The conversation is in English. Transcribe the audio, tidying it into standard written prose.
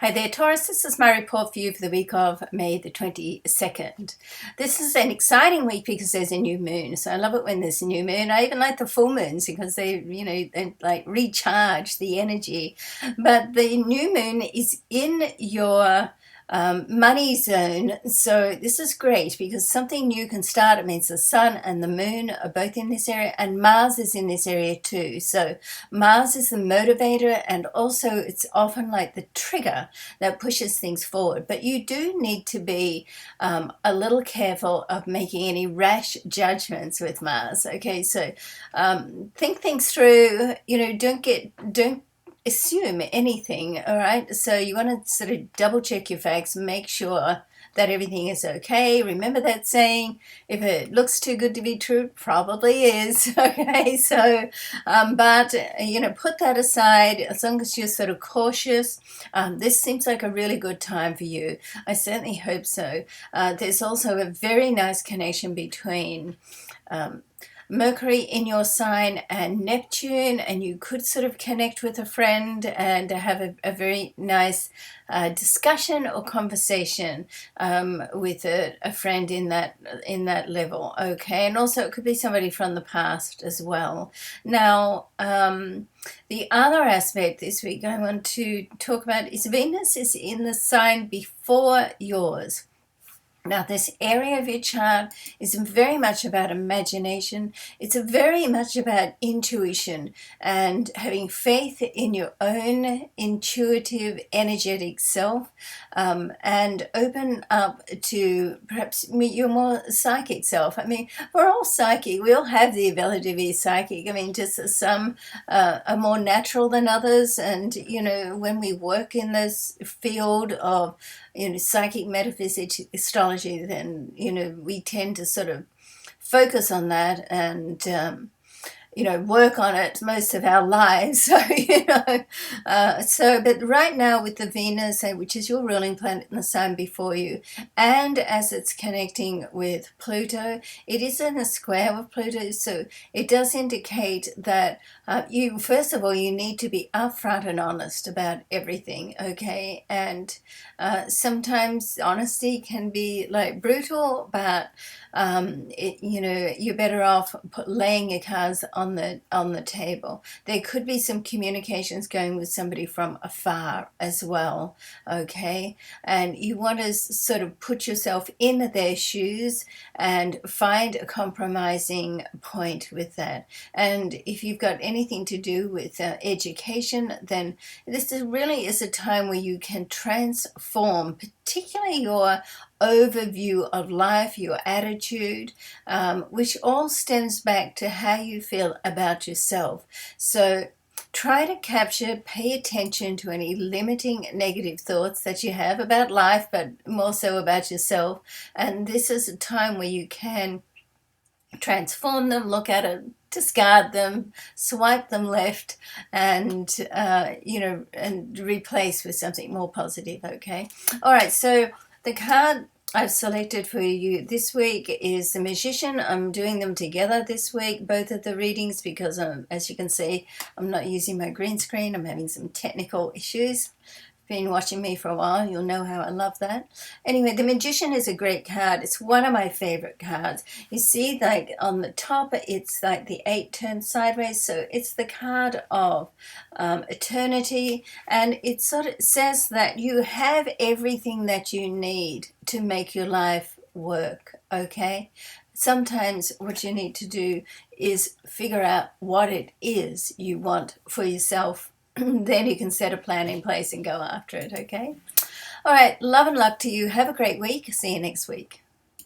Hi there, Taurus. This is my report for you for the week of May the 22nd. This is an exciting week because there's a new moon. So I love it when there's a new moon. I even like the full moons because they like recharge the energy. But the new moon is in your money zone. So this is great because something new can start. It means the sun and the moon are both in this area, and Mars is in this area too. So Mars is the motivator, and also it's often like the trigger that pushes things forward. But you do need to be a little careful of making any rash judgments with Mars. Okay, so think things through. Don't assume anything. All right, so you want to sort of double check your facts, make sure that everything is okay. Remember that saying, if it looks too good to be true, probably is. Okay, so but put that aside. As long as you're sort of cautious, this seems like a really good time for you. I certainly hope so. There's also a very nice connection between Mercury in your sign and Neptune, and you could sort of connect with a friend and have a very nice discussion or conversation with a friend in that level. Okay, and also it could be somebody from the past as well. Now the other aspect this week I want to talk about is Venus is in the sign before yours. Now, this area of your chart is very much about imagination. It's very much about intuition and having faith in your own intuitive, energetic self, and open up to perhaps your more psychic self. I mean, we're all psychic. We all have the ability to be psychic. I mean, just some are more natural than others. And, when we work in this field of psychic metaphysics, astrology, then we tend to sort of focus on that and work on it most of our lives. So but right now with the Venus, which is your ruling planet in the sign before you, and as it's connecting with Pluto, it is in a square with Pluto, so it does indicate that you, first of all, you need to be upfront and honest about everything. Okay, and sometimes honesty can be like brutal, but you're better off laying your cards on the table. There could be some communications going with somebody from afar as well. Okay, and you want to sort of put yourself in their shoes and find a compromising point with that. And if you've got anything to do with education, then this really is a time where you can transform, particularly your overview of life, your attitude, which all stems back to how you feel about yourself. So try to capture, pay attention to any limiting negative thoughts that you have about life, but more so about yourself. And this is a time where you can transform them, look at it, discard them, swipe them left, and and replace with something more positive. Okay, all right, so the card I've selected for you this week is the Magician. I'm doing them together this week, both of the readings, because as you can see, I'm not using my green screen. I'm having some technical issues. Been watching me for a while, you'll know how I love that. Anyway, the Magician is a great card. It's one of my favorite cards. You see, like on the top, it's like the 8 turned sideways, so it's the card of eternity, and it sort of says that you have everything that you need to make your life work. Okay, sometimes what you need to do is figure out what it is you want for yourself. Then you can set a plan in place and go after it. Okay, all right, love and luck to you. Have a great week. See you next week.